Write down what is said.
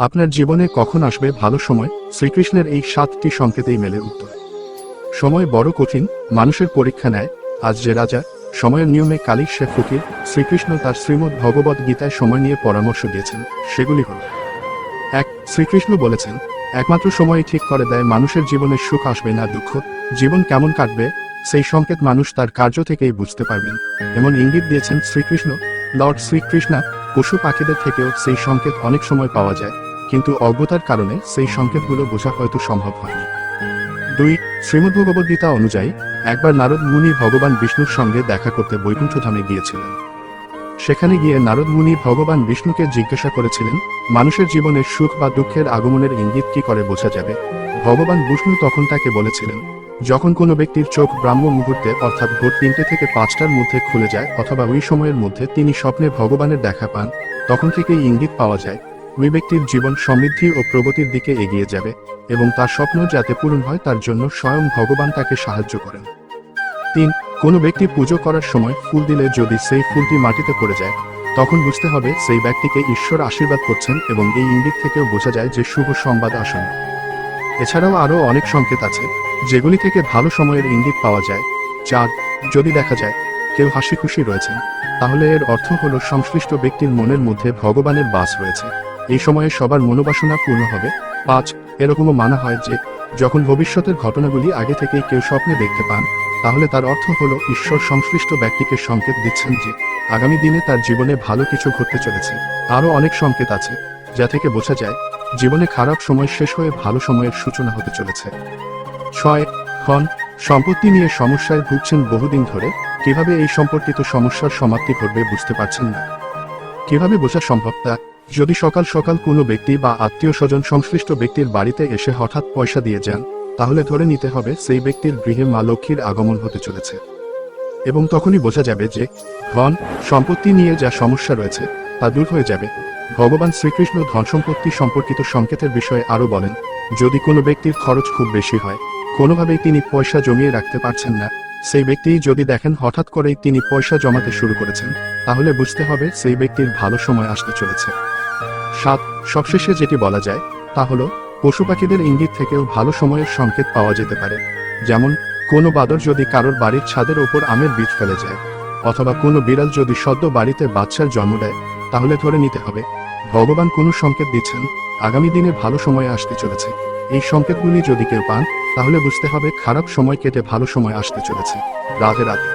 আপনার জীবনে কখন আসবে ভালো সময়? শ্রীকৃষ্ণের এই 7টি সংকেতেই মেলে উত্তর। সময় বড় কঠিন, মানুষের পরীক্ষা নেয়। আজ যে রাজা, সময়ের নিয়মে কালিক সে ফকির, শ্রীকৃষ্ণ তার শ্রীমদ্ ভগবদ্ গীতায় সময় নিয়ে পরামর্শ দিয়েছেন। সেগুলি হল: 1. শ্রীকৃষ্ণ বলেছেন, একমাত্র সময়ই ঠিক করে দেয় মানুষের জীবনে সুখ আসবে না দুঃখ। জীবন কেমন কাটবে সেই সংকেত মানুষ তার কার্য থেকেই বুঝতে পারবেন। এমন ইঙ্গিত দিয়েছেন শ্রীকৃষ্ণ। লর্ড শ্রীকৃষ্ণা পশু পাখিদের থেকেও সেই সংকেত অনেক সময় পাওয়া যায়, কিন্তু অজ্ঞতার কারণে সেই সংকেতগুলো বোঝা হয়তো সম্ভব হয়নি। 2. শ্রীমদ্ভগবদ্গীতা অনুযায়ী একবার নারদ মুনি ভগবান বিষ্ণুর সঙ্গে দেখা করতে বৈকুণ্ঠধামে গিয়েছিলেন। সেখানে গিয়ে নারদ মুনি ভগবান বিষ্ণুকে জিজ্ঞাসা করেছিলেন, মানুষের জীবনে সুখ বা দুঃখের আগমনের ইঙ্গিত কি করে বোঝা যাবে? ভগবান বিষ্ণু তখন তাকে বলেছিলেন, যখন কোনো ব্যক্তির চোখ ব্রাহ্ম মুহূর্তে অর্থাৎ ভোর 3টে থেকে 5টার মধ্যে খুলে যায় অথবা ওই সময়ের মধ্যে তিনি স্বপ্নে ভগবানের দেখা পান, তখন থেকেই ইঙ্গিত পাওয়া যায় ওই ব্যক্তির জীবন সমৃদ্ধি ও প্রগতির দিকে এগিয়ে যাবে এবং তার স্বপ্ন যাতে পূরণ হয় তার জন্য স্বয়ং ভগবান তাকে সাহায্য করেন। 3. কোনো ব্যক্তি পুজো করার সময় ফুল দিলে যদি সেই ফুলটি মাটিতে পড়ে যায়, তখন বুঝতে হবে সেই ব্যক্তিকে ঈশ্বর আশীর্বাদ করছেন এবং এই ইঙ্গিত থেকেও বোঝা যায় যে শুভ সংবাদ আসন্ন। এছাড়াও আরও অনেক সংকেত আছে যেগুলি থেকে ভালো সময়ের ইঙ্গিত পাওয়া যায়। 4. যদি দেখা যায় কেউ হাসি খুশি রয়েছেন, তাহলে এর অর্থ হলো সংশ্লিষ্ট ব্যক্তির মনের মধ্যে ভগবানের বাস রয়েছে, এই সময়ে সবার মনোবাসনা পূর্ণ হবে। 5. এরকমও মানা হয় যে যখন ভবিষ্যতের ঘটনাগুলি আগে থেকেই কেউ স্বপ্নে দেখতে পান, তাহলে তার অর্থ হলো ঈশ্বর সংশ্লিষ্ট ব্যক্তিকে সংকেত দিচ্ছেন যে আগামী দিনে তার জীবনে ভালো কিছু ঘটতে চলেছে। আরও অনেক সংকেত আছে যা থেকে বোঝা যায় জীবনে খারাপ সময় শেষ হয়ে ভালো সময়ের সূচনা হতে চলেছে। 6. ধন সম্পত্তি নিয়ে সমস্যায় ভুগছেন বহুদিন ধরে, কিভাবে এই সম্পর্কিত সমস্যার সমাপ্তি ঘটবে বুঝতে পারছেন না। কিভাবে বোঝা সম্ভব তা? যদি সকাল সকাল কোনো ব্যক্তি বা আত্মীয় স্বজন সংশ্লিষ্ট ব্যক্তির বাড়িতে এসে হঠাৎ পয়সা দিয়ে যান, তাহলে ধরে নিতে হবে সেই ব্যক্তির গৃহে মা লক্ষ্মীর আগমন হতে চলেছে। এবং তখনই বোঝা যাবে যে ধন সম্পত্তি নিয়ে যা সমস্যা রয়েছে তা দূর হয়ে যাবে। ভগবান শ্রীকৃষ্ণ ধন সম্পত্তি সম্পর্কিত সংকেতের বিষয়ে আরও বলেন, যদি কোনো ব্যক্তির খরচ খুব বেশি হয়, কোনোভাবেই তিনি পয়সা জমিয়ে রাখতে পারছেন না, সেই ব্যক্তি যদি দেখেন হঠাৎ করেই তিনি পয়সা জমাতে শুরু করেছেন, তাহলে বুঝতে হবে সেই ব্যক্তির ভালো সময় আসতে চলেছে। 7. সবশেষে যেটি বলা যায় তা হলো পশু পাখিদের ইঙ্গিত থেকেও ভালো সময়ের সংকেত পাওয়া যেতে পারে। যেমন কোনো বাদর যদি কারোর বাড়ির ছাদের ওপর আমের বীজ ফেলে যায়, অথবা কোনো বিড়াল যদি সদ্য বাড়িতে বাচ্চার জন্ম দেয়, তাহলে ধরে নিতে হবে ভগবান কোনো সংকেত দিচ্ছেন আগামী দিনে ভালো সময় আসতে চলেছে। এই সংকেতগুলি যদি কেউ পান, তাহলে বুঝতে হবে খারাপ সময় কেটে ভালো সময় আসতে চলেছে। রাধে রাধে।